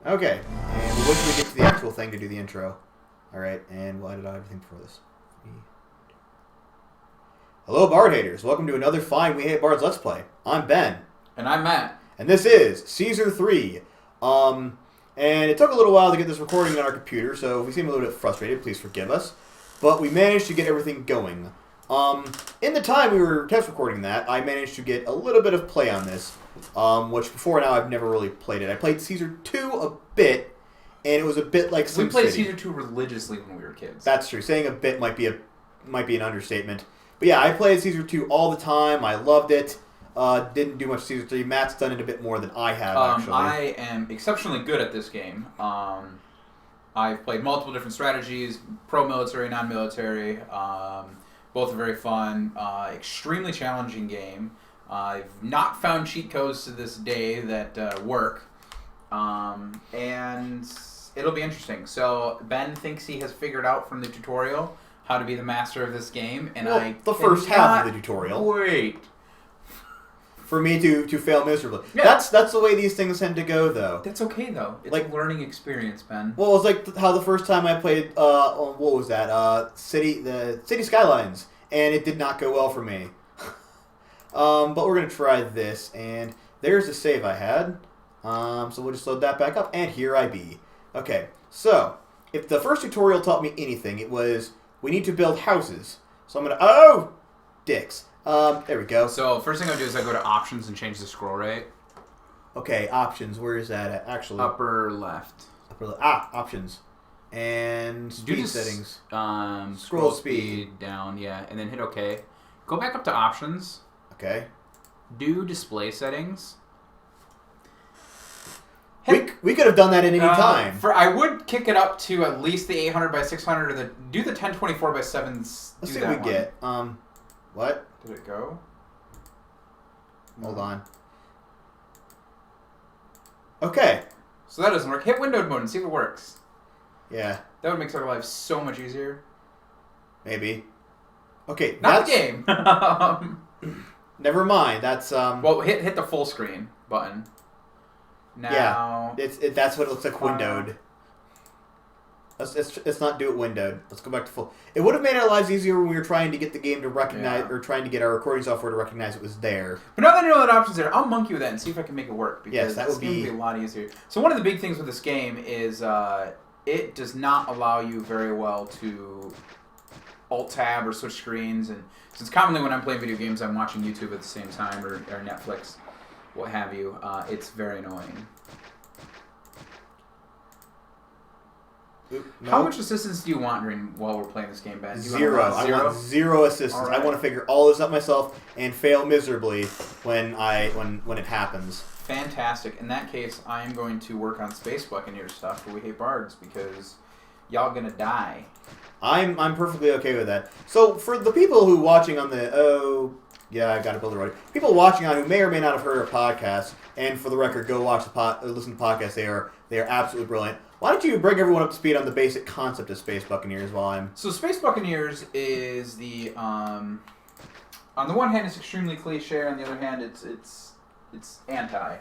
Okay, and we'll wait till we get to the actual thing to do the intro. Alright, and we'll edit out everything before this. Hello, Bard haters. Welcome to another fine We Hate Bards Let's Play. I'm Ben. And I'm Matt. And this is Caesar 3. And it took a little while to get this recording on our computer, so if we seem a little bit frustrated, please forgive us. But we managed to get everything going. In the time we were test recording that, I managed to get a little bit of play on this, which before now I've never really played it. I played Caesar 2 a bit, and it was a bit like SimCity. We played Caesar 2 religiously when we were kids. That's true. Saying a bit might be an understatement. But yeah, I played Caesar 2 all the time. I loved it. Didn't do much Caesar 3. Matt's done it a bit more than I have, actually. I am exceptionally good at this game. I've played multiple different strategies, pro-military, non-military. Both are very fun. Extremely challenging game. I've not found cheat codes to this day that work. And it'll be interesting. So Ben thinks he has figured out from the tutorial how to be the master of this game, and well, the first half of the tutorial. Wait. For me to fail miserably. Yeah. That's the way these things tend to go, though. That's okay, though. It's like a learning experience, Ben. Well, it was like how the first time I played, what was that? The City Skylines, and it did not go well for me. But we're gonna try this, and there's the save I had. So we'll just load that back up, and here I be. Okay, so if the first tutorial taught me anything, it was we need to build houses. So I'm gonna dicks. There we go. So first thing I do is I go to options and change the scroll rate. Okay, options. Where is that at? Actually, upper left. Options. And speed settings. Scroll speed down, yeah, and then hit OK. Go back up to options. Okay. Do display settings. We could have done that at any time. I would kick it up to at least the 800 by 600 or do the 1024 by 7s. Let's see what we get. What? Did it go? Hold on. Okay. So that doesn't work. Hit windowed mode and see if it works. Yeah. That would make our lives so much easier. Maybe. Okay. Not the game. Never mind. That's Well, hit the full screen button. Now. Yeah. That's what it looks like windowed. Let's not do it windowed. Let's go back to full. It would have made our lives easier when we were trying to get the game to recognize, or trying to get our recording software to recognize it was there. But now that I know that option's there, I'll monkey with that and see if I can make it work. Because yes, that would be a lot easier. So one of the big things with this game is it does not allow you very well to alt-tab or switch screens. And since commonly when I'm playing video games, I'm watching YouTube at the same time, or Netflix, what have you, it's very annoying. Oop, no. How much assistance do you want while we're playing this game, Ben? Zero. I want zero assistance. Right. I want to figure all this out myself and fail miserably when it happens. Fantastic. In that case, I am going to work on Space Buccaneers stuff for We Hate Bards because y'all gonna die. I'm perfectly okay with that. So for the people who watching on the I got to build a road. People watching on who may or may not have heard our podcast, and for the record, go watch listen to podcasts. They are absolutely brilliant. Why don't you bring everyone up to speed on the basic concept of Space Buccaneers while I'm... So Space Buccaneers is the... on the one hand, it's extremely cliche. On the other hand, it's anti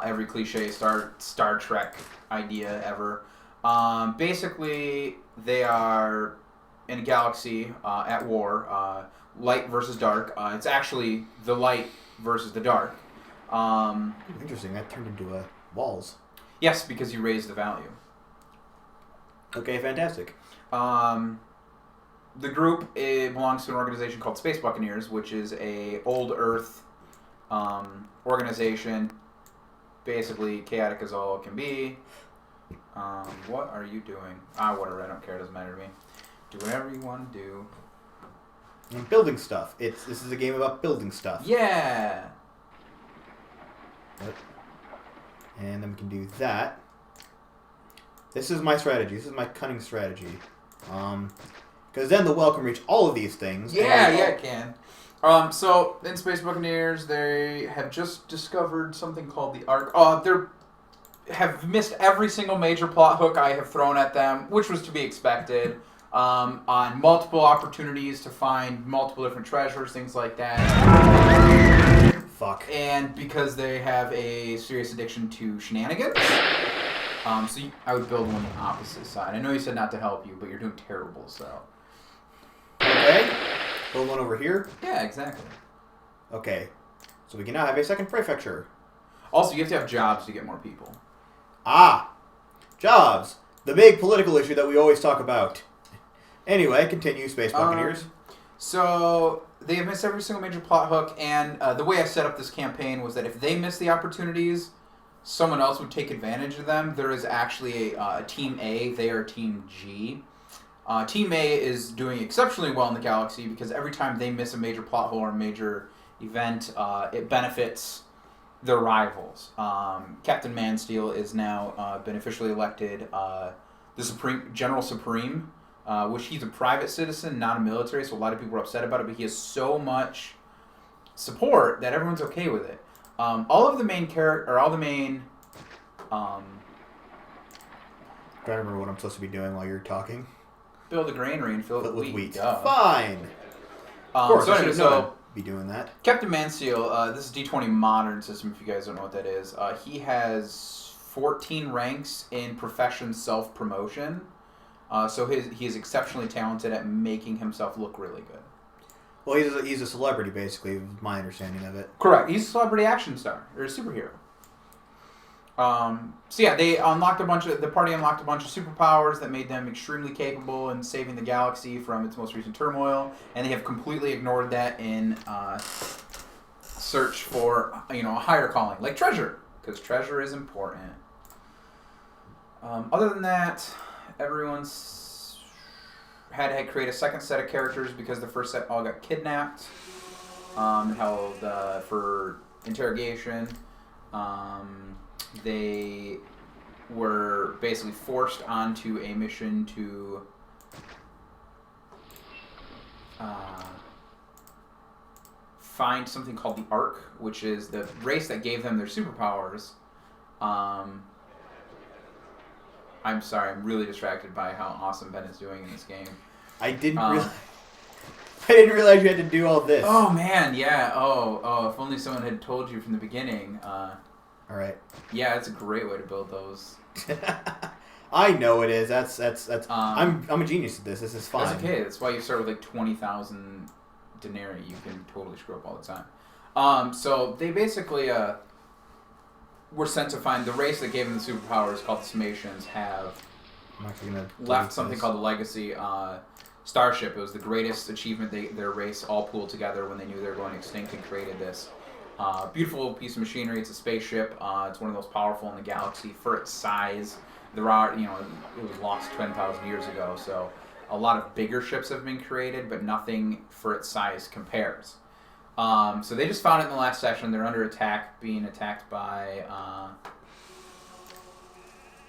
every cliche Star Trek idea ever. Basically, they are in a galaxy at war. Light versus dark. It's actually the light versus the dark. Interesting. That turned into walls. Yes, because you raise the value. Okay, fantastic. The group belongs to an organization called Space Buccaneers, which is a old Earth organization. Basically, chaotic as all can be. What are you doing? Whatever. I don't care. It doesn't matter to me. Do whatever you want to do. And building stuff. This is a game about building stuff. Yeah. And then we can do that. This is my strategy. This is my cunning strategy. Because then the well can reach all of these things. Yeah, it can. So, in Space Buccaneers, they have just discovered something called the Ark. They have missed every single major plot hook I have thrown at them, which was to be expected. On multiple opportunities to find multiple different treasures, things like that. Fuck. And because they have a serious addiction to shenanigans. I would build one on the opposite side. I know you said not to help you, but you're doing terrible, so. Okay. Build one over here. Yeah, exactly. Okay. So we can now have a second prefecture. Also, you have to have jobs to get more people. Ah! Jobs! The big political issue that we always talk about. Anyway, continue, Space Buccaneers. So, they have missed every single major plot hook, and the way I set up this campaign was that if they miss the opportunities, someone else would take advantage of them. There is actually a Team A, they are Team G. Team A is doing exceptionally well in the galaxy because every time they miss a major plot hole or a major event, it benefits their rivals. Captain Mansteel is now been officially elected the General Supreme, which he's a private citizen, not a military, so a lot of people are upset about it, but he has so much support that everyone's okay with it. All of the main I don't remember what I'm supposed to be doing while you're talking. build a granary and fill it with wheat. Duh. Fine. Of course, so anyway, be doing that. Captain Mansteel, this is D20 modern system. If you guys don't know what that is, he has 14 ranks in profession self-promotion. So he is exceptionally talented at making himself look really good. Well, he's a celebrity, basically, is my understanding of it. Correct. He's a celebrity action star or a superhero. So yeah, the party unlocked a bunch of superpowers that made them extremely capable in saving the galaxy from its most recent turmoil, and they have completely ignored that in search for a higher calling, like treasure, because treasure is important. Other than that, everyone's had to create a second set of characters because the first set all got kidnapped, held for interrogation. They were basically forced onto a mission to find something called the Ark, which is the race that gave them their superpowers. I'm sorry, I'm really distracted by how awesome Ben is doing in this game. I didn't realize you had to do all this. Oh man, yeah. Oh, if only someone had told you from the beginning. All right. Yeah, it's a great way to build those. I know it is. That's. I'm a genius at this. This is fine. That's okay. That's why you start with like 20,000 denarii. You can totally screw up all the time. So they basically were sent to find the race that gave them the superpowers, called the Summatians, have left something called the Legacy Starship. It was the greatest achievement their race all pooled together when they knew they were going extinct and created this. Beautiful piece of machinery. It's a spaceship. It's one of the most powerful in the galaxy for its size. There are, it was lost 10,000 years ago, so a lot of bigger ships have been created, but nothing for its size compares. So they just found it in the last session. They're under attack, being attacked by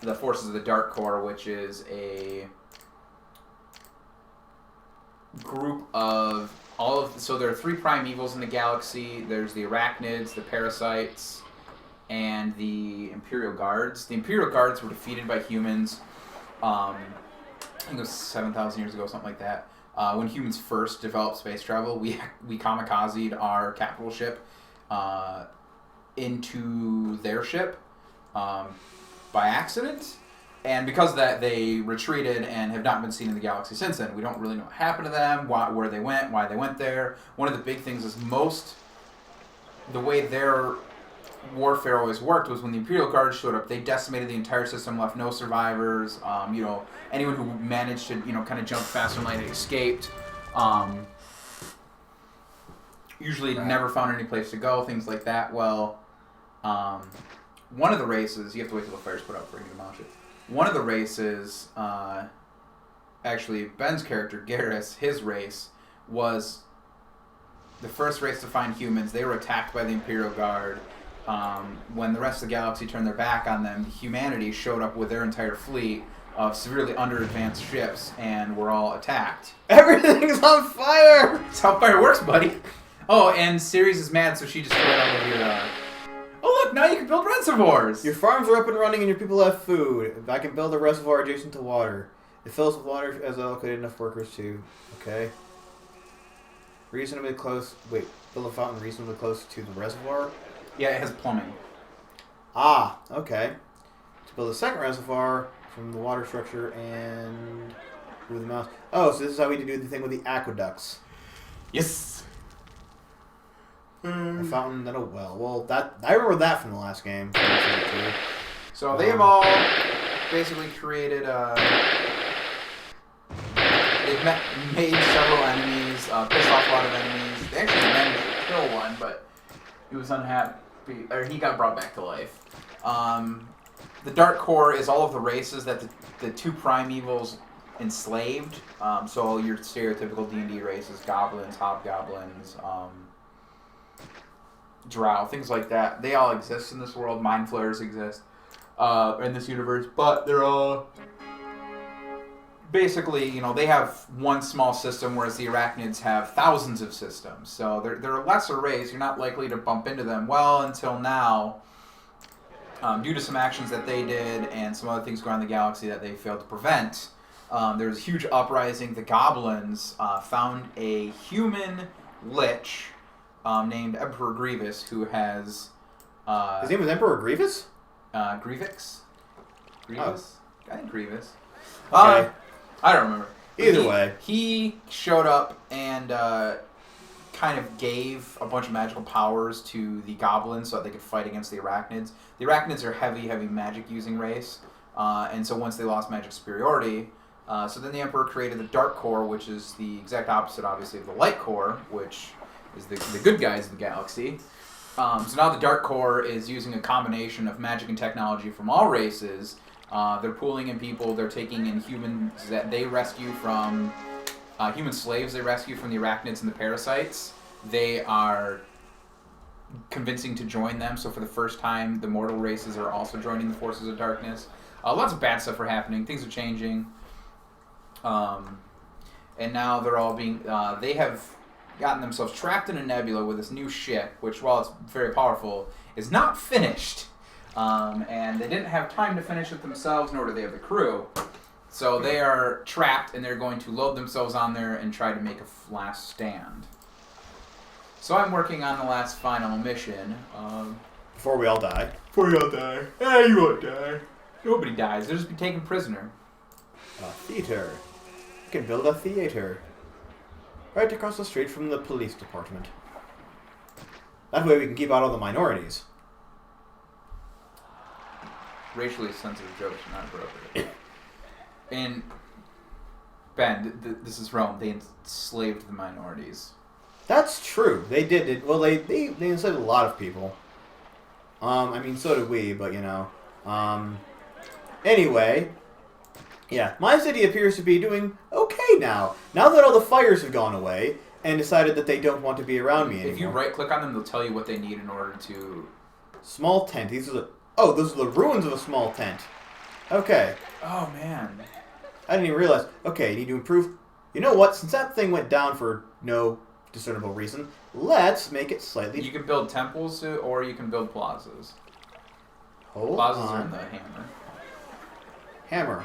the forces of the Dark Corps, which is a group of so there are three primevals in the galaxy. There's the arachnids, the parasites, and the Imperial Guards. The Imperial Guards were defeated by humans, I think it was 7,000 years ago, something like that. When humans first developed space travel, we kamikazed our capital ship into their ship by accident. And because of that, they retreated and have not been seen in the galaxy since then. We don't really know what happened to them, where they went, why they went there. One of the big things is the way their warfare always worked was when the Imperial Guard showed up, they decimated the entire system, left no survivors. Anyone who managed to, kind of jump fast and light escaped. Usually never found any place to go, things like that. Well, one of the races, you have to wait till the fire's put out for you to demolish it. One of the races, actually Ben's character, Garrus, his race, was the first race to find humans. They were attacked by the Imperial Guard. When the rest of the galaxy turned their back on them, humanity showed up with their entire fleet of severely under-advanced ships and were all attacked. Everything's on fire! That's how fire works, buddy. Oh, and Ceres is mad, so she destroyed all of your... Oh, look, now you can build reservoirs! Your farms are up and running and your people have food. I can build a reservoir adjacent to water. It fills with water as well, could enough workers too. Okay. Reasonably close... Wait, build a fountain reasonably close to the reservoir? Yeah, it has plumbing. Ah, okay. To build the second round so far from the water structure and move the mouse. Oh, so this is how we do the thing with the aqueducts. Yes. A fountain, then a well. Well, that I remember that from the last game. So they have all basically created. They've made several enemies, pissed off a lot of enemies. They actually managed to kill one, but he was unhappy, or he got brought back to life. The Dark Core is all of the races that the two primevals enslaved. So all your stereotypical D&D races, goblins, hobgoblins, drow, things like that. They all exist in this world. Mind flayers exist in this universe, but they're all basically, they have one small system, whereas the arachnids have thousands of systems. So they're a lesser race. You're not likely to bump into them. Well, until now, due to some actions that they did and some other things going on in the galaxy that they failed to prevent, there was a huge uprising. The goblins found a human lich named Emperor Grievous, who has... His name was Emperor Grievous? Grievous? Grievous? Oh. I think Grievous. Okay. I don't remember. Either way. He showed up and kind of gave a bunch of magical powers to the goblins so that they could fight against the arachnids. The arachnids are heavy magic-using race, and so once they lost magic superiority, so then the Emperor created the Dark Core, which is the exact opposite, obviously, of the Light Core, which is the good guys of the galaxy. So now the Dark Core is using a combination of magic and technology from all races. They're pooling in people. They're taking in humans that they rescue from... human slaves they rescue from the arachnids and the parasites. They are convincing to join them. So for the first time, the mortal races are also joining the forces of darkness. Lots of bad stuff are happening. Things are changing. And now they're all being... they have gotten themselves trapped in a nebula with this new ship, which, while it's very powerful, is not finished. And they didn't have time to finish it themselves, nor do they have the crew. So they are trapped, and they're going to load themselves on there and try to make a last stand. So I'm working on the last final mission. Before we all die. Hey, you won't die. Nobody dies. They'll just be taken prisoner. A theater. You can build a theater. Right across the street from the police department. That way we can keep out all the minorities. Racially sensitive jokes are not appropriate. And Ben, this is Rome. They enslaved the minorities. That's true. They did it. Well, they enslaved a lot of people. I mean, so did we, but anyway, yeah, my city appears to be doing okay now. Now that all the fires have gone away and decided that they don't want to be around me anymore. If you right-click on them, they'll tell you what they need in order to... Small tent. These are the... Oh, those are the ruins of a small tent. Okay. Oh, man. I didn't even realize. Okay, you need to improve... You know what? Since that thing went down for no discernible reason, let's make it slightly... You can build temples, or you can build plazas. Hold plazas on. are in the hammer. Hammer.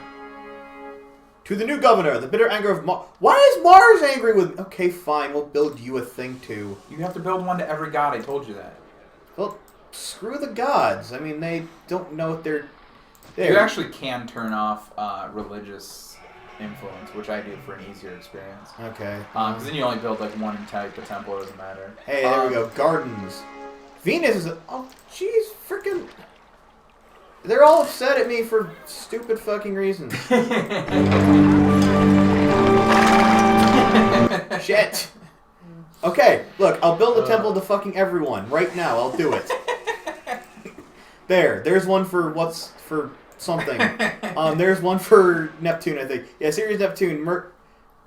To the new governor, the bitter anger of Mars. Why is Mars angry with... Okay, fine. We'll build you a thing, too. You have to build one to every god. I told you that. Well, screw the gods. I mean, they don't know what they're... You actually can turn off religious influence, which I do for an easier experience. Okay. Because then you only build like one type of temple, it doesn't matter. Hey, there we go. Gardens. Venus is... Oh, jeez, freaking... They're all upset at me for stupid fucking reasons. Shit. Okay, look, I'll build a temple to fucking everyone. Right now, I'll do it. There's one for something. There's one for Neptune, I think. Yeah, Sirius, Neptune,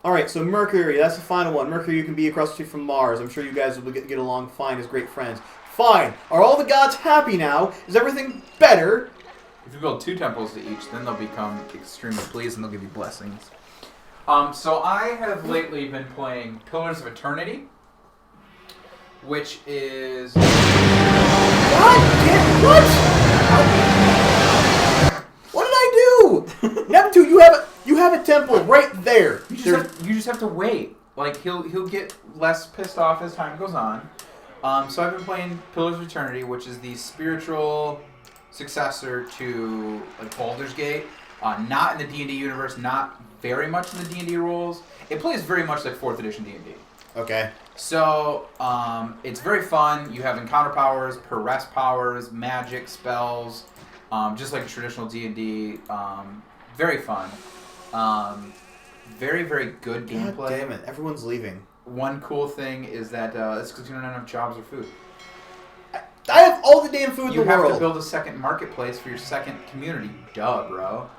Alright, so Mercury, that's the final one. Mercury, you can be across the street from Mars. I'm sure you guys will get along fine as great friends. Fine. Are all the gods happy now? Is everything better? If you build 2 temples to each, then they'll become extremely pleased and they'll give you blessings. So I have lately been playing Pillars of Eternity, which is... What? What did I do? Neptune, you have a temple right there. You just have to wait. Like he'll get less pissed off as time goes on. So I've been playing Pillars of Eternity, which is the spiritual successor to like Baldur's Gate. Not in the D&D universe, not very much in the D&D rules. It plays very much like 4th edition D&D. Okay. So, it's very fun. You have encounter powers, per rest powers, magic, spells, just like traditional D&D. Very fun. Very, very good gameplay. God damn it, everyone's leaving. One cool thing is that it's because you don't have enough jobs or food. I have all the damn food in the You have world. to build a second marketplace for your second community. Duh, bro.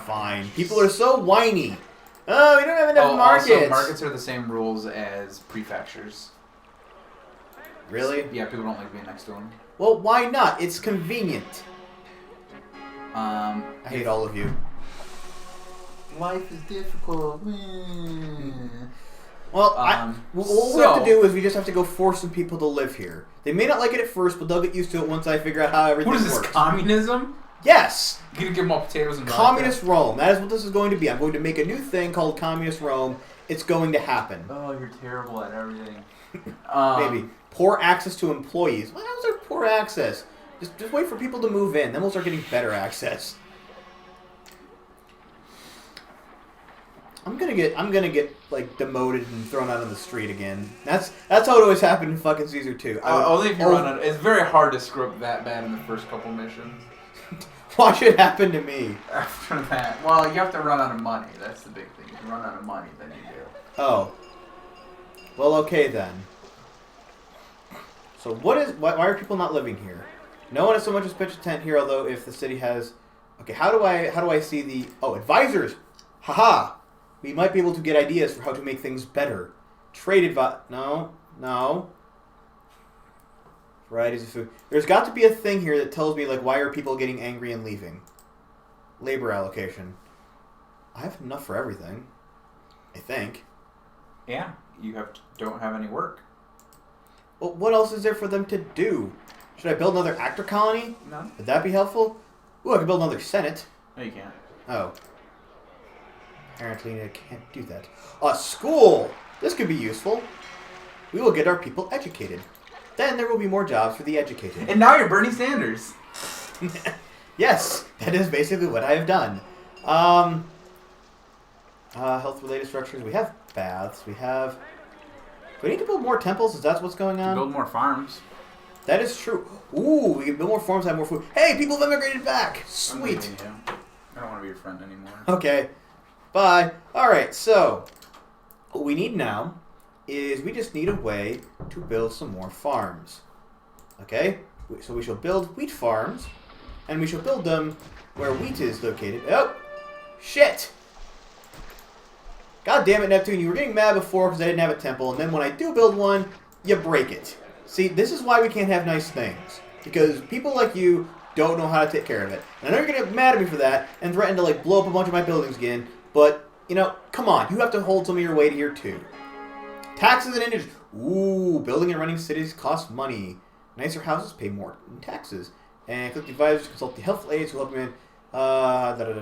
Fine. People are so whiny. Oh, we don't have enough markets. Also, markets are the same rules as prefectures. Really? Yeah, people don't like being next to them. Well, why not? It's convenient. I hate all of you. Life is difficult. Well, what we have to do is we just have to go force some people to live here. They may not like it at first, but they'll get used to it once I figure out how everything works. What is this, communism? Yes! You gonna give them all potatoes and Communist Rome. That is what this is going to be. I'm going to make a new thing called Communist Rome. It's going to happen. Oh, you're terrible at everything. Maybe. Poor access to employees. Well, how's there poor access? Just wait for people to move in. Then we'll start getting better access. I'm gonna get like demoted and thrown out on the street again. That's how it always happened in fucking Caesar 2. Only if you run out. It's very hard to screw up that bad in the first couple missions. Why should it happen to me? After that, well, you have to run out of money. That's the big thing. If you run out of money, then you do. Oh. Well, okay then. So why are people not living here? No one has so much as pitched a tent here. Although if the city has, okay, how do I see the advisors? Haha. We might be able to get ideas for how to make things better. Trade No. Varieties of food. There's got to be a thing here that tells me, like, why are people getting angry and leaving? Labor allocation. I have enough for everything. I think. Yeah, you don't have any work. Well, what else is there for them to do? Should I build another actor colony? No. Would that be helpful? Ooh, I could build another senate. No, you can't. Oh. Apparently I can't do that. A school! This could be useful. We will get our people educated. Then there will be more jobs for the educated. And now you're Bernie Sanders. Yes, that is basically what I have done. Health-related structures. We have baths. We have... Do we need to build more temples? Is that what's going on? Build more farms. That is true. Ooh, we can build more farms, have more food. Hey, people have immigrated back! Sweet. I don't want to be your friend anymore. Okay. Bye. Alright, so what we need now is we just need a way to build some more farms. Okay? So we shall build wheat farms, and we shall build them where wheat is located. Oh! Shit! God damn it, Neptune, you were getting mad before because I didn't have a temple, and then when I do build one, you break it. See, this is why we can't have nice things. Because people like you don't know how to take care of it. And I know you're going to get mad at me for that, and threaten to, like, blow up a bunch of my buildings again, but, you know, come on, you have to hold some of your weight here, too. Taxes and industry. Ooh, building and running cities cost money. Nicer houses pay more in taxes. And click the advisors, consult the health aides who help you in highlighting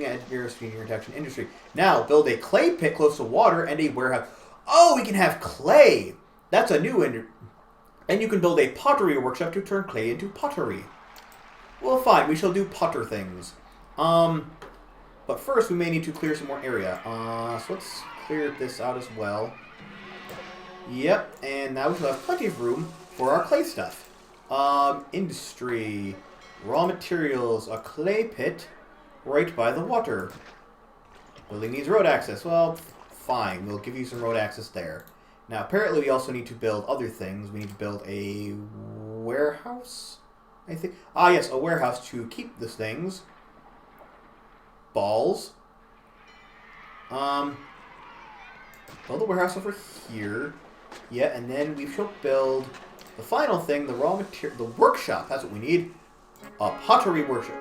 engineers, senior protection industry. Now, build a clay pit close to water and a warehouse. Oh, we can have clay. That's a new and you can build a pottery workshop to turn clay into pottery. Well, fine, we shall do potter things. But first we may need to clear some more area. So let's clear this out as well. Yep, and now we shall have plenty of room for our clay stuff. Industry, raw materials, a clay pit right by the water. Building needs road access. Well, fine, we'll give you some road access there. Now, apparently we also need to build other things. We need to build a warehouse, I think. Ah, yes, a warehouse to keep these things. Balls. Build a warehouse over here. Yeah, and then we shall build the final thing, the raw material, the workshop. That's what we need. A pottery workshop.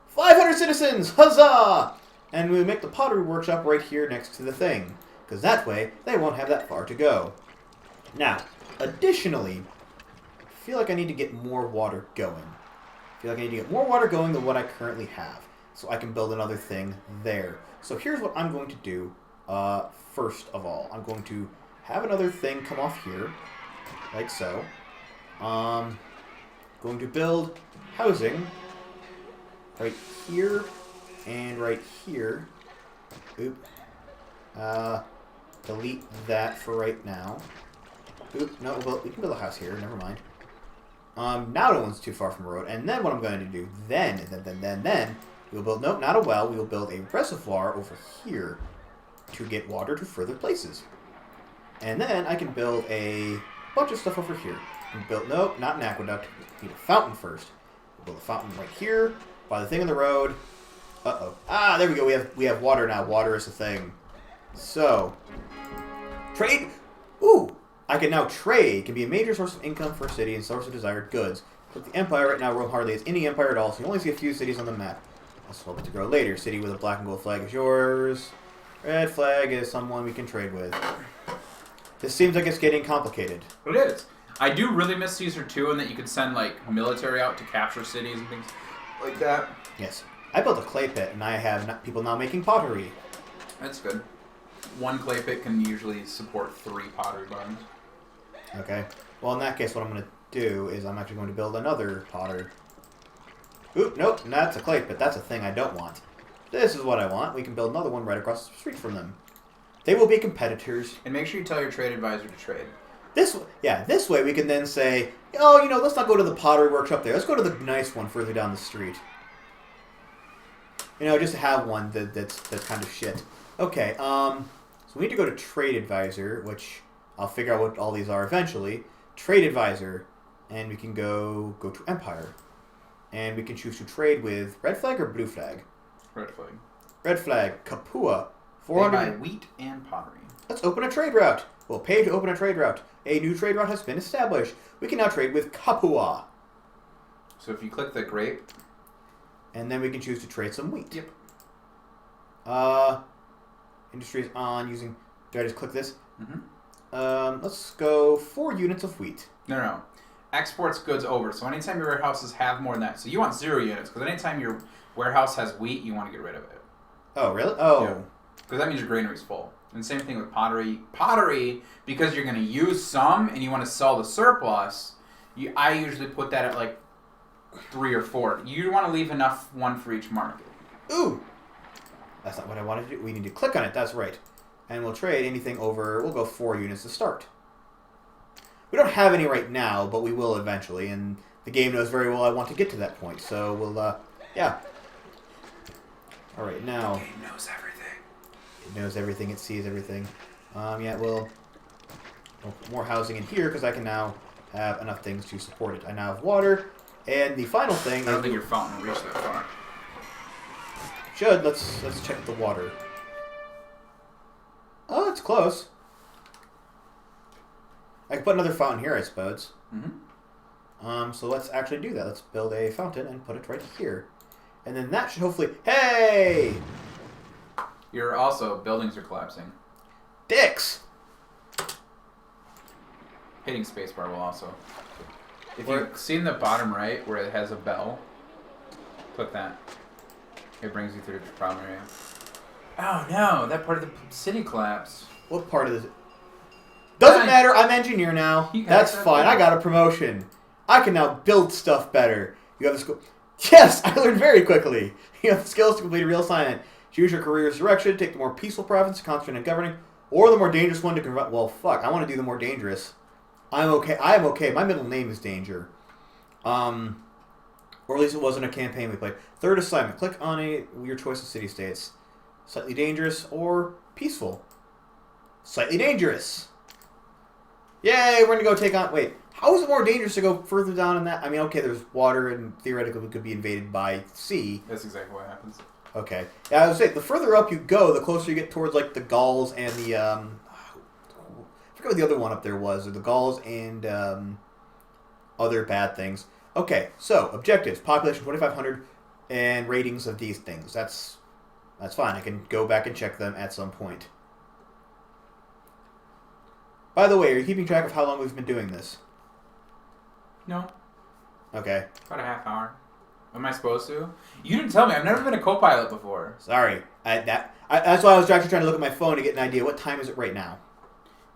500 citizens! Huzzah! And we'll make the pottery workshop right here next to the thing. Because that way, they won't have that far to go. Now, additionally, I feel like I need to get more water going. I feel like I need to get more water going than what I currently have. So I can build another thing there. So here's what I'm going to do first of all. I'm going to have another thing come off here, like so. Going to build housing right here and right here. Oop. Delete that for right now. Oop, no, well, we can build a house here, never mind. Now no one's too far from the road, and then what I'm going to do, then, we'll build, nope, not a well, we will build a reservoir over here to get water to further places. And then I can build a bunch of stuff over here. Nope, not an aqueduct, we need a fountain first. We'll build a fountain right here, by the thing in the road. Uh-oh. Ah, there we go, we have water now, water is a thing. So, trade, ooh! I can now trade. Can be a major source of income for a city and source of desired goods. But the empire right now, Rome hardly has any empire at all, so you only see a few cities on the map. Also hope to grow later. City with a black and gold flag is yours. Red flag is someone we can trade with. This seems like it's getting complicated. It is. I do really miss Caesar 2 and that you could send like military out to capture cities and things like that. Yes. I built a clay pit, and I have people now making pottery. That's good. One clay pit can usually support 3 pottery barns. Okay. Well, in that case, what I'm going to do is I'm actually going to build another potter. Oop, nope, that's a clay pit. That's a thing I don't want. This is what I want. We can build another one right across the street from them. They will be competitors. And make sure you tell your trade advisor to trade. This way we can then say, oh, let's not go to the pottery workshop there. Let's go to the nice one further down the street. Just to have one that's kind of shit. Okay, so we need to go to trade advisor, which I'll figure out what all these are eventually. Trade advisor, and we can go to empire, and we can choose to trade with red flag or blue flag. Red flag. Red flag. Capua. 400. They buy wheat and pottery. Let's open a trade route. We'll pay to open a trade route. A new trade route has been established. We can now trade with Capua. So if you click the grape, and then we can choose to trade some wheat. Yep. Industry is on using. Do I just click this? Mm-hmm. Let's go 4 units of wheat. No. Exports goods over. So anytime your warehouses have more than that. So you want 0 units. Because anytime your warehouse has wheat, you want to get rid of it. Oh, really? Oh. Yeah. Because that means your granary's full. And same thing with pottery. Pottery, because you're going to use some and you want to sell the surplus, I usually put that at like 3 or 4. You want to leave enough, one for each market. Ooh. That's not what I wanted to do. We need to click on it. That's right. And we'll trade anything over. We'll go 4 units to start. We don't have any right now, but we will eventually. And the game knows very well I want to get to that point. So we'll, yeah. All right, now. The game knows everything. It knows everything. It sees everything. Yeah, we'll put more housing in here because I can now have enough things to support it. I now have water. And the final thing. I don't think your fountain will reach that far. Should. Let's check the water. Oh, it's close. I can put another fountain here, I suppose. Mm-hmm. So let's actually do that. Let's build a fountain and put it right here. And then that should hopefully... Hey! You're also... Buildings are collapsing. Dicks! Hitting spacebar will also... If you've seen the bottom right where it has a bell, click that. It brings you through the problem area. Oh no, that part of the city collapsed. What part of this? Doesn't matter, I'm engineer now. That's fine, I got a promotion. I can now build stuff better. You have the skill. Yes, I learned very quickly. You have the skills to complete a real assignment. Choose your career's direction, take the more peaceful province to concentrate on governing, or the more dangerous one to convert. Well, fuck, I want to do the more dangerous. I am okay. My middle name is Danger. Or at least it wasn't a campaign we played. Third assignment. Click on your choice of city-states. Slightly dangerous or peaceful. Slightly dangerous. Yay, we're going to go take on... Wait, how is it more dangerous to go further down in that? I mean, okay, there's water and theoretically we could be invaded by sea. That's exactly what happens. Okay. Yeah, I would say, the further up you go, the closer you get towards, like, the Gauls and the, I forget what the other one up there was. The Gauls and, other bad things. Okay, so, objectives. Population 2,500 and ratings of these things. That's fine. I can go back and check them at some point. By the way, are you keeping track of how long we've been doing this? No. Okay. About a half hour. Am I supposed to? You didn't tell me. I've never been a co-pilot before. Sorry. That's why I was actually trying to look at my phone to get an idea. What time is it right now?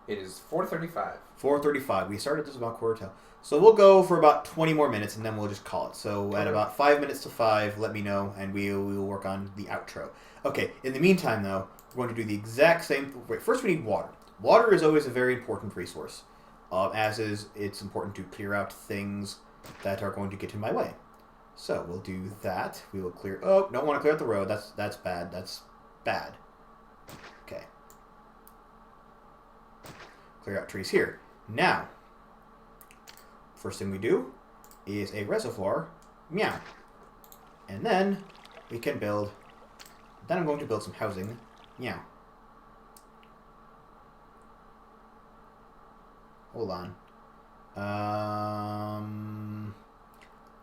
It is 4:35. 4:35. We started this about quarter till. So we'll go for about 20 more minutes, and then we'll just call it. So at about 5 minutes to 5, let me know, and we will work on the outro. Okay, in the meantime, though, we're going to do the exact same... Wait, first we need water. Water is always a very important resource, as is it's important to clear out things that are going to get in my way. So we'll do that. We will clear... Oh, don't want to clear out the road. That's bad. That's bad. Okay. Clear out trees here. Now, first thing we do is a reservoir. Meow. And then we can build... Then I'm going to build some housing. Meow. Hold on.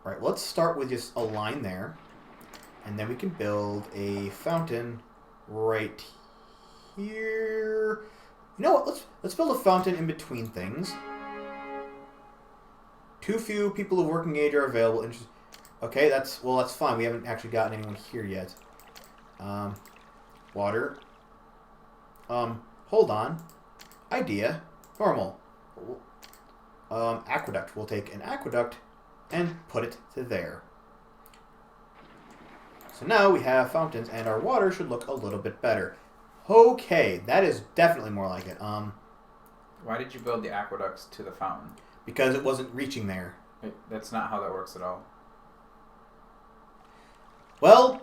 Right, let's start with just a line there. And then we can build a fountain right here. You know what? Let's build a fountain in between things. Too few people of working age are available. Okay, that's fine. We haven't actually gotten anyone here yet. Water. Hold on. Idea. Normal. Aqueduct. We'll take an aqueduct and put it to there. So now we have fountains, and our water should look a little bit better. Okay, that is definitely more like it. Why did you build the aqueducts to the fountain? Because it wasn't reaching there. That's not how that works at all. Well,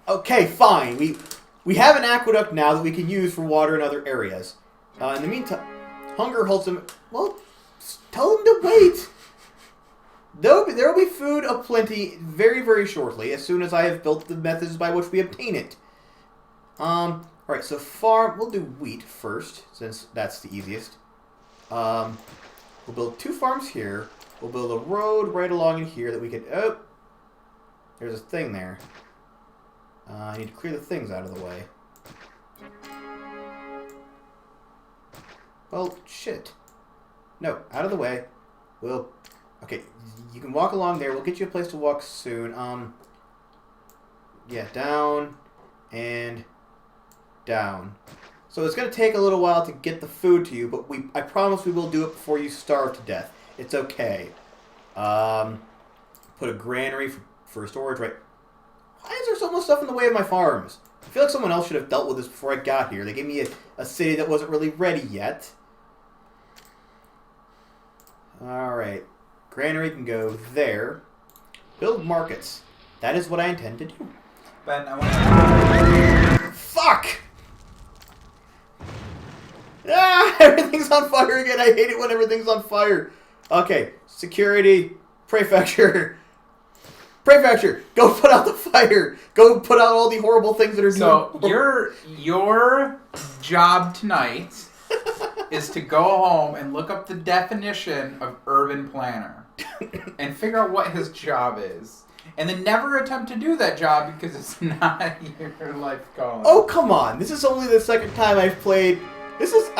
okay, fine. We have an aqueduct now that we can use for water in other areas. In the meantime, hunger holds them... Well, tell them to wait. There will be food aplenty very, very shortly, as soon as I have built the methods by which we obtain it. Alright, so farm... We'll do wheat first, since that's the easiest. We'll build 2 farms here. We'll build a road right along in here that we can... Oh! There's a thing there. I need to clear the things out of the way. Well, shit. No, out of the way. We'll... Okay, you can walk along there. We'll get you a place to walk soon. Yeah, down and down. So it's going to take a little while to get the food to you, but I promise we will do it before you starve to death. It's okay. Put a granary for storage, right? Why is there so much stuff in the way of my farms? I feel like someone else should have dealt with this before I got here. They gave me a city that wasn't really ready yet. Alright. Granary can go there. Build markets. That is what I intend to do. Ben, I want to... Fuck! Ah! Everything's on fire again. I hate it when everything's on fire. Okay. Security. Prefecture. Prefecture, go put out the fire. Go put out all the horrible things that are doing. So your job tonight is to go home and look up the definition of urban planner and figure out what his job is, and then never attempt to do that job because it's not your life calling. Oh, come on! This is only the second time I've played. This is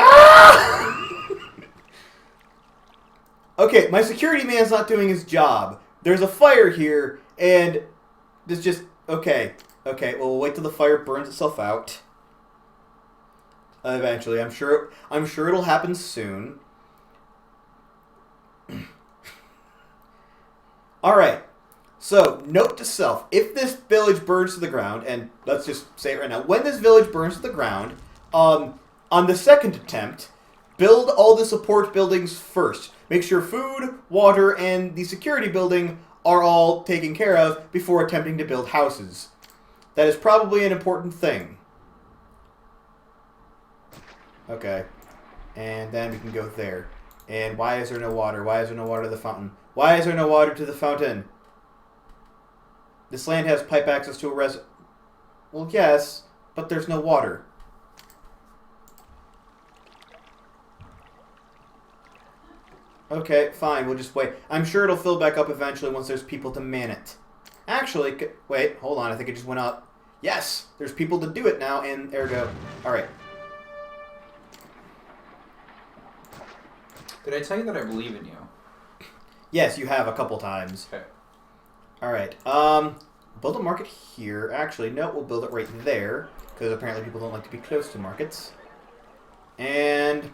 Okay, my security man's not doing his job. There's a fire here. And this just... Okay. Okay, well, we'll wait till the fire burns itself out. Eventually. I'm sure it'll happen soon. Alright. So, note to self. If this village burns to the ground, and let's just say it right now. When this village burns to the ground, on the second attempt, build all the support buildings first. Make sure food, water, and the security building are all taken care of before attempting to build houses. That is probably an important thing. Okay. And then we can go there. And why is there no water? Why is there no water to the fountain? Why is there no water to the fountain? This land has pipe access to a Well, yes, but there's no water. Okay, fine, we'll just wait. I'm sure it'll fill back up eventually once there's people to man it. Actually, wait, hold on, I think it just went up. Yes, there's people to do it now, and there we go. Alright. Did I tell you that I believe in you? Yes, you have a couple times. Okay. Alright, build a market here. Actually, no, we'll build it right there, because apparently people don't like to be close to markets. And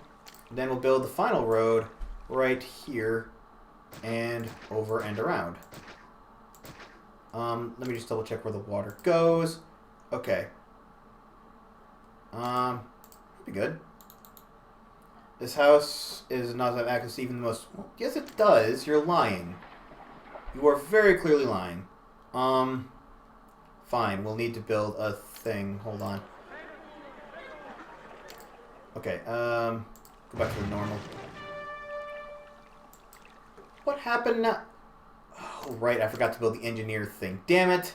Then we'll build the final road right here and over and around. Let me just double check where the water goes. Okay. Be good. This house is not have access to even the most... Well, yes, it does. You're lying. You are very clearly lying. Fine. We'll need to build a thing. Hold on. Okay, go back to the normal. What happened now? Oh, right. I forgot to build the engineer thing. Damn it.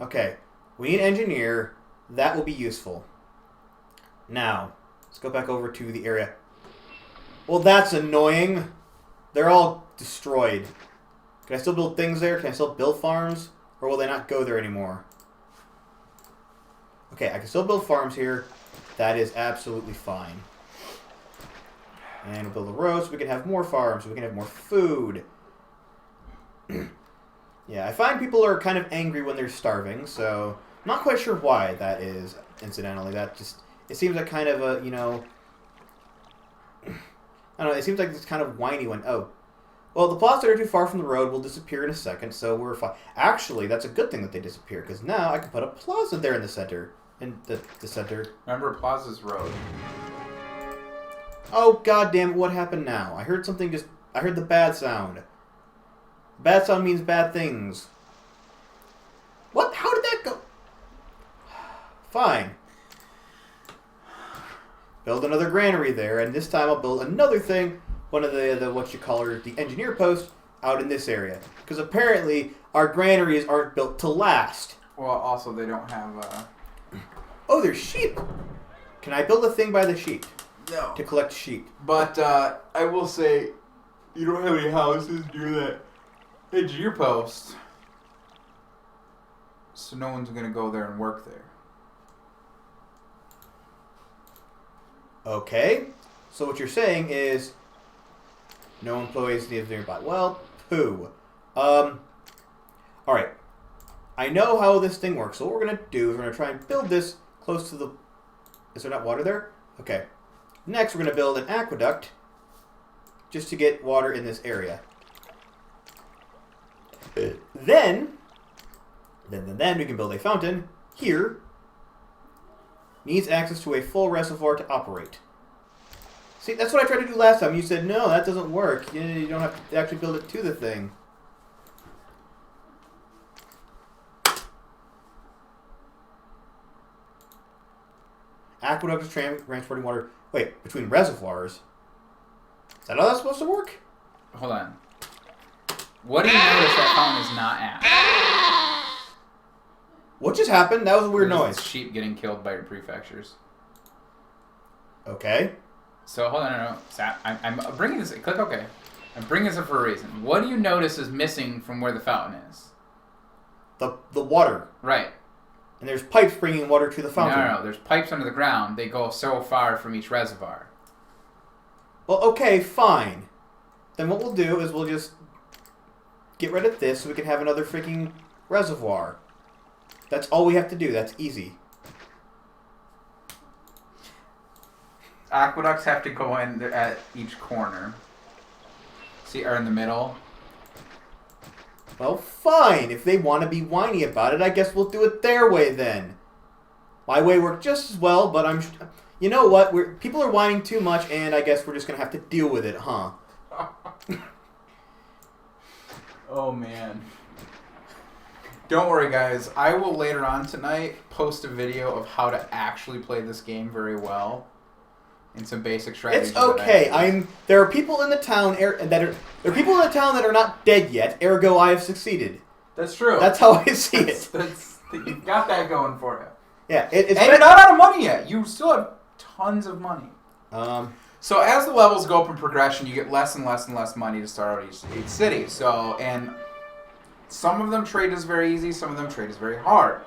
Okay. We need an engineer. That will be useful. Now, let's go back over to the area. Well, that's annoying. They're all destroyed. Can I still build things there? Can I still build farms? Or will they not go there anymore? Okay, I can still build farms here. That is absolutely fine. And we'll build a road so we can have more farms, so we can have more food. Yeah, I find people are kind of angry when they're starving, so I'm not quite sure why that is, incidentally. That just, it seems like kind of a, you know, I don't know, it seems like it's kind of whiny when, oh, well, the plots that are too far from the road will disappear in a second, so we're fine. Actually, that's a good thing that they disappear, because now I can put a plaza there in the center. In the center. Remember Plaza's Road. Oh, god damn it, what happened now? I heard something just... I heard the bad sound. Bad sound means bad things. What? How did that go? Fine. Build another granary there, and this time I'll build another thing, one of the what you call her, the engineer post, out in this area. Because apparently our granaries aren't built to last. Well, also they don't have... Oh, there's sheep! Can I build a thing by the sheep? No. To collect sheep. But I will say, you don't have any houses near that engineer post. So no one's going to go there and work there. Okay. So what you're saying is no employees live nearby. Well, poo. Alright. I know how this thing works. So what we're going to do is we're going to try and build this close to the... Is there not water there? Okay. Next, we're going to build an aqueduct just to get water in this area. Then we can build a fountain here. Needs access to a full reservoir to operate. See, that's what I tried to do last time. You said, no, that doesn't work. You don't have to actually build it to the thing. Aqueduct is transporting water. Wait, between reservoirs? Is that how that's supposed to work? Hold on. What do you notice that fountain is not at? What just happened? That was a weird noise. Sheep getting killed by prefectures. Okay. So hold on, no. So I'm bringing this. Click OK. I'm bringing this up for a reason. What do you notice is missing from where the fountain is? The water. Right. And there's pipes bringing water to the fountain. No. There's pipes under the ground. They go so far from each reservoir. Well, okay, fine. Then what we'll do is we'll just get rid of this so we can have another freaking reservoir. That's all we have to do. That's easy. Aqueducts have to go in at each corner. See, or in the middle. Well, fine. If they want to be whiny about it, I guess we'll do it their way then. My way worked just as well, but you know what? People are whining too much, and I guess we're just going to have to deal with it, huh? Oh, man. Don't worry, guys. I will later on tonight post a video of how to actually play this game very well. And some basic strategies. It's okay. There are people in the town that are not dead yet. Ergo, I have succeeded. That's true. That's how I see it. You've got that going for you. Yeah, and you're not out of money yet. You still have tons of money. So as the levels go up in progression, you get less and less and less money to start out each city. So, and some of them trade is very easy. Some of them trade is very hard.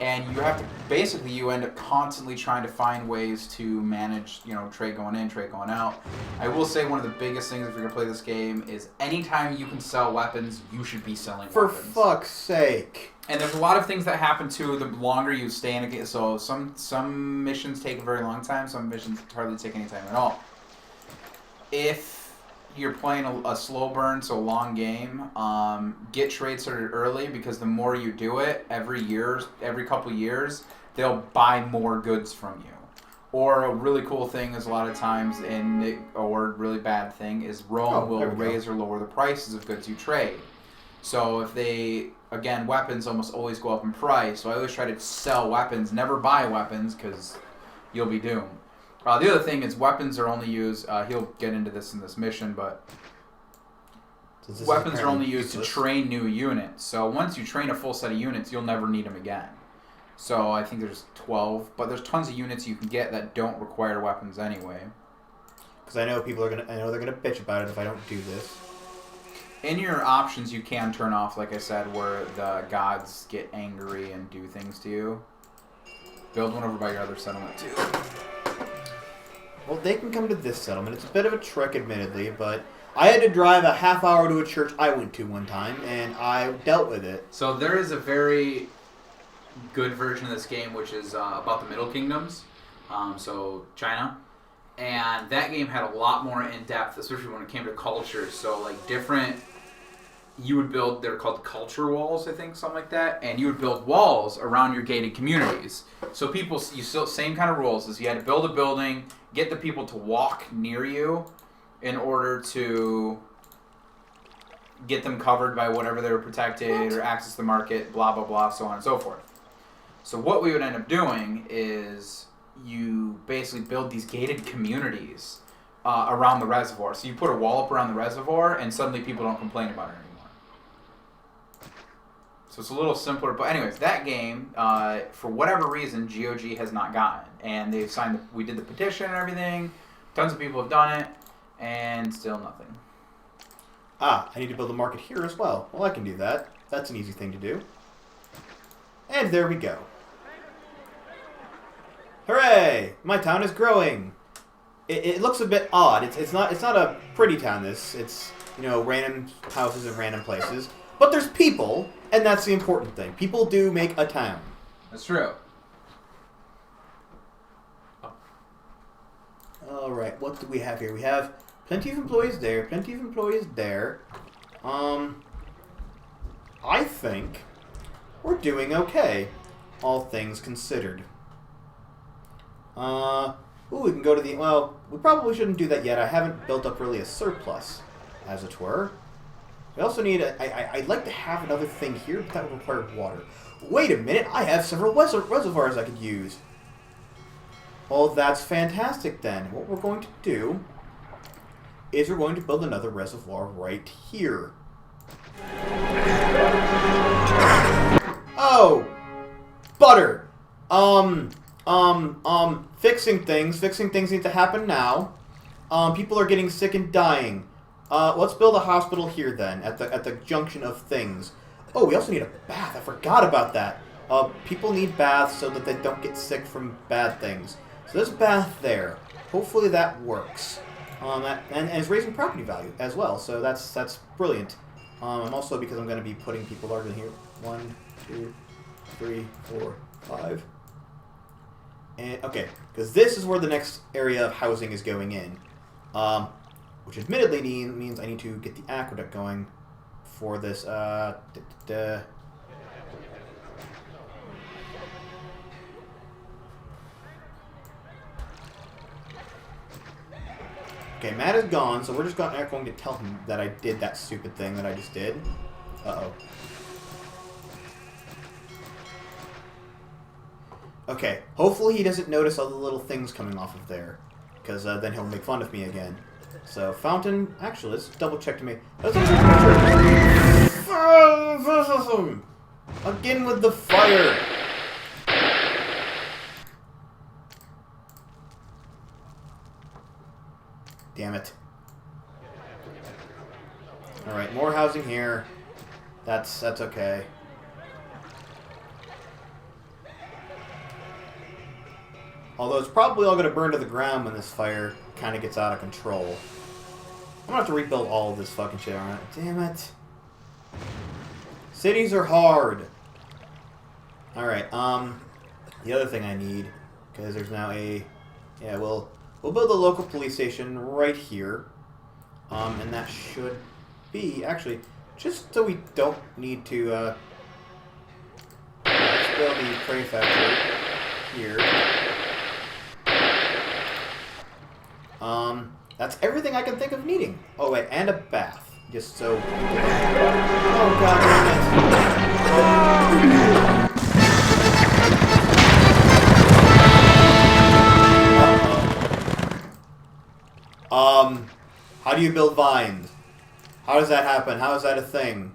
And you have to, basically, you end up constantly trying to find ways to manage, trade going in, trade going out. I will say one of the biggest things if you're going to play this game is anytime you can sell weapons, you should be selling For weapons. For fuck's sake. And there's a lot of things that happen, too, the longer you stay in a game. So some missions take a very long time, some missions hardly take any time at all. if you're playing a slow burn, so long game, get trade started early, because the more you do it, every couple years, they'll buy more goods from you. Or a really cool thing is a lot of times, or really bad thing, is Rome will raise or lower the prices of goods you trade. So if again, weapons almost always go up in price, so I always try to sell weapons, never buy weapons, because you'll be doomed. The other thing is weapons are only used, he'll get into this in this mission, but weapons are only used to train new units. So once you train a full set of units, you'll never need them again. So I think there's 12, but there's tons of units you can get that don't require weapons anyway. Because I know they're gonna bitch about it if I don't do this. In your options, you can turn off, like I said, where the gods get angry and do things to you. Build one over by your other settlement too. Well, they can come to this settlement. It's a bit of a trek, admittedly, but I had to drive a half hour to a church I went to one time, and I dealt with it. So there is a very good version of this game, which is about the Middle Kingdoms, so China, and that game had a lot more in depth, especially when it came to culture. So like you would build, they're called culture walls, I think, something like that, and you would build walls around your gated communities. So same kind of rules, as you had to build a building, get the people to walk near you in order to get them covered by whatever they were protected, or access the market, blah, blah, blah, so on and so forth. So what we would end up doing is you basically build these gated communities around the reservoir. So you put a wall up around the reservoir, and suddenly people don't complain about it anymore. So it's a little simpler. But anyways, that game, for whatever reason, GOG has not gotten. And they've signed, we did the petition and everything. Tons of people have done it, and still nothing. I need to build a market here as well. Well, I can do that. That's an easy thing to do. And there we go. Hooray! My town is growing. It looks a bit odd. It's not a pretty town. It's random houses in random places, but there's people, and that's the important thing. People do make a town. That's true. All right, what do we have here? We have plenty of employees there. Plenty of employees there. I think we're doing okay, all things considered. We can go to we probably shouldn't do that yet. I haven't built up really a surplus, as it were. We also need I'd like to have another thing here, but that would require water. Wait a minute, I have several reservoirs I could use. Well, that's fantastic then. What we're going to do is we're going to build another reservoir right here. Oh! Butter! Fixing things need to happen now. People are getting sick and dying. Let's build a hospital here then, at the junction of things. Oh, we also need a bath. I forgot about that. People need baths so that they don't get sick from bad things. So there's a bath there. Hopefully that works. And it's raising property value as well, so that's brilliant. And also because I'm going to be putting people larger than here. 1, 2, 3, 4, 5. And okay, because this is where the next area of housing is going in. Which admittedly means I need to get the aqueduct going for this. Okay, Matt is gone, so we're just going to tell him that I did that stupid thing that I just did. Uh-oh. Okay, hopefully he doesn't notice all the little things coming off of there, because then he'll make fun of me again. So, fountain... Actually, let's double-check to me. Again with the fire! Damn it. Alright, more housing here. That's okay. Although it's probably all going to burn to the ground when this fire kind of gets out of control. I'm going to have to rebuild all of this fucking shit, aren't I? Damn it. Cities are hard. Alright, the other thing I need, because there's now a... Yeah, we'll build a local police station right here. And that should be, actually, just so we don't need to, let's build the prey factory here. That's everything I can think of needing. Oh, wait, and a bath. Just so... Oh, God damn it. How do you build vines? How does that happen? How is that a thing?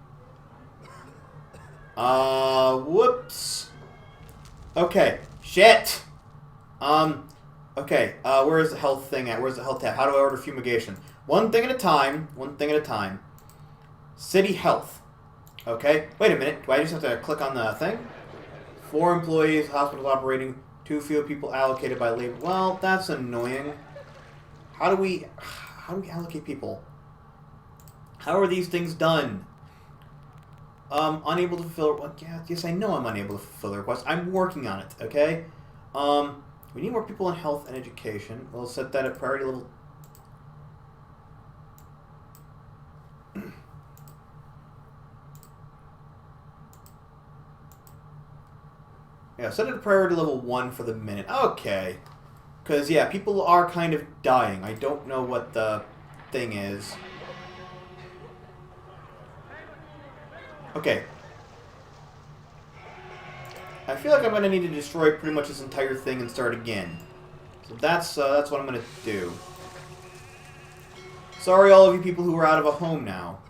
Whoops. Okay. Shit! Okay, where's the health thing at? Where's the health tab? How do I order fumigation? One thing at a time. One thing at a time. City health. Okay. Wait a minute. Do I just have to click on the thing? 4 employees, hospitals operating, 2 field people allocated by labor. Well, that's annoying. How do we allocate people? How are these things done? Unable to fulfill... Well, yeah, yes, I know I'm unable to fulfill the request. I'm working on it, okay? We need more people in health and education. We'll set that at priority level... Yeah, set it at priority level 1 for the minute. Okay. Because, yeah, people are kind of dying. I don't know what the thing is. Okay. I feel like I'm going to need to destroy pretty much this entire thing and start again. So that's what I'm going to do. Sorry all of you people who are out of a home now.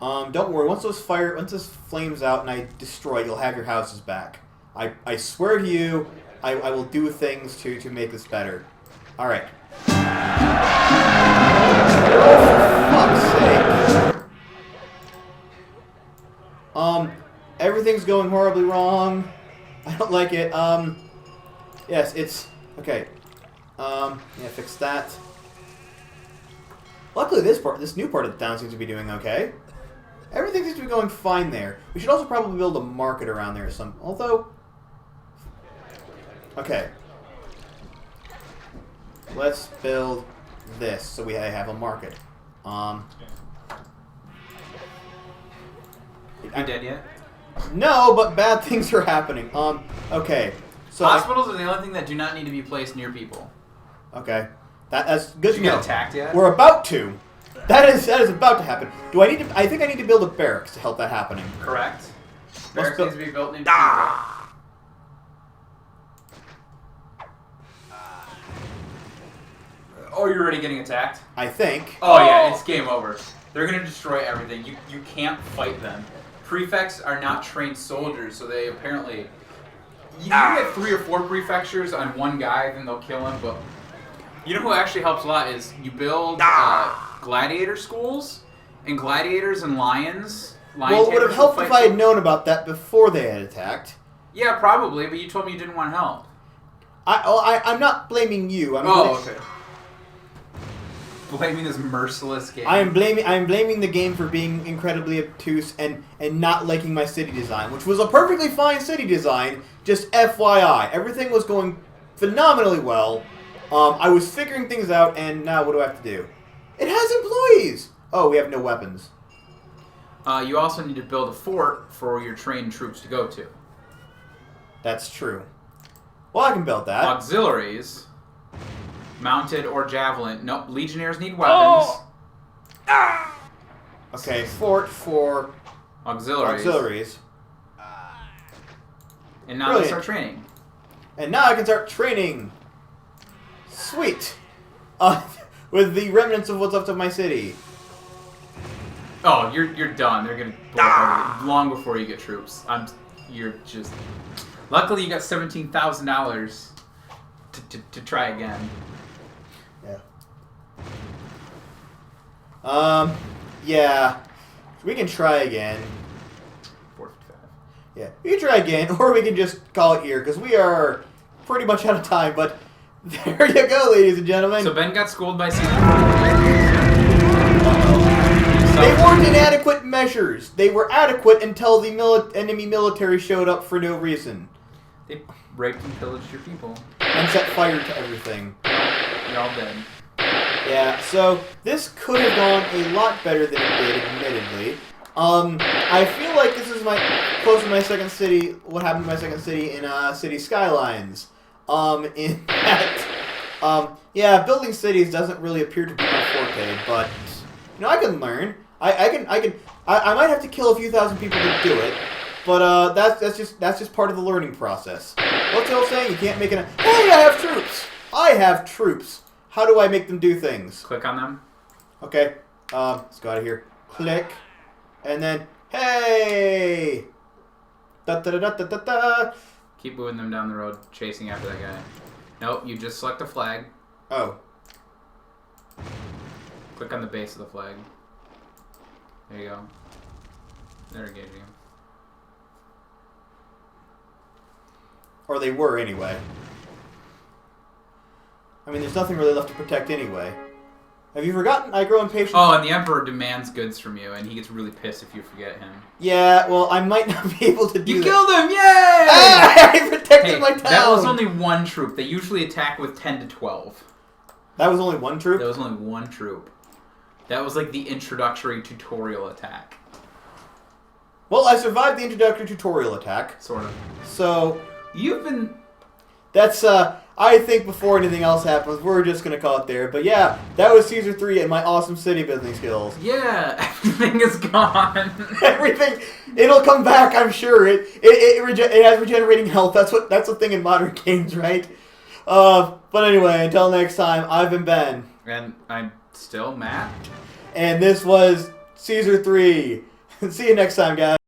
Don't worry, once this flames out and I destroy it, you'll have your houses back. I swear to you, I will do things to make this better. Alright. For fuck's sake. Everything's going horribly wrong. I don't like it. Yes, it's... Okay. Yeah, fix that. Luckily, this new part of the town seems to be doing okay. Everything seems to be going fine there. We should also probably build a market around there or something. Although... Okay. Let's build this so we have a market. You dead yet? No, but bad things are happening. Okay. So hospitals are the only thing that do not need to be placed near people. Okay. That's good to know. Did you get attacked yet? We're about to. That is about to happen. Do I need to? I think I need to build a barracks to help that happening. Correct. Barracks needs to be built near Oh, you're already getting attacked? I think. Oh yeah, it's game over. They're gonna destroy everything. You can't fight them. Prefects are not trained soldiers, so they apparently... You can get 3 or 4 prefectures on one guy, then they'll kill him, but... You know who actually helps a lot is you build gladiator schools, and gladiators and lions. Well, it would have helped if I had known about that before they had attacked. Yeah, probably, but you told me you didn't want help. I'm not blaming you. Okay. Blaming this merciless game. I am blaming the game for being incredibly obtuse and not liking my city design, which was a perfectly fine city design. Just FYI, everything was going phenomenally well. I was figuring things out, and now what do I have to do? It has employees. Oh, we have no weapons. You also need to build a fort for your trained troops to go to. That's true. Well, I can build that. Auxiliaries. Mounted or javelin. Nope, legionnaires need weapons. Okay, fort for auxiliaries. And now they start training. And now I can start training. Sweet. With the remnants of what's left of my city. Oh, you're done. They're gonna blow up everything long before you get troops. You're just. Luckily, you got $17,000 to try again. Yeah. Yeah. We can try again. 455. Yeah, we can try again, or we can just call it here, because we are pretty much out of time, but there you go, ladies and gentlemen. So Ben got schooled by Caesar. They weren't inadequate measures. They were adequate until the enemy military showed up for no reason. They raped and pillaged your people. And set fire to everything. You're all dead. Yeah, so this could have gone a lot better than it did, admittedly. I feel like this is close to my second city. What happened to my second city in City Skylines? In that, yeah, building cities doesn't really appear to be my forte, but I can learn. I might have to kill a few thousand people to do it, but that's just part of the learning process. What's the old saying? You can't make it. Hey, I have troops. I have troops. How do I make them do things? Click on them. Okay. Let's go out of here. Click. And then, hey! Da da da da da da da. Keep moving them down the road, chasing after that guy. Nope, you just select a flag. Oh. Click on the base of the flag. There you go. They're engaging him. Or they were, anyway. I mean, there's nothing really left to protect anyway. Have you forgotten? I grow impatient. Oh, and the Emperor demands goods from you, and he gets really pissed if you forget him. Yeah, well, I might not be able to do that. You killed him! Yay! Ah, I protected my town! That was only one troop. They usually attack with 10 to 12. That was only one troop? That was only one troop. That was like the introductory tutorial attack. Well, I survived the introductory tutorial attack. Sort of. So... You've been... That's, I think before anything else happens, we're just going to call it there. But yeah, that was Caesar 3 and my awesome city building skills. Yeah, everything is gone. Everything, it'll come back, I'm sure. It has regenerating health. That's the thing in modern games, right? But anyway, until next time, I've been Ben. And I'm still Matt. And this was Caesar 3. See you next time, guys.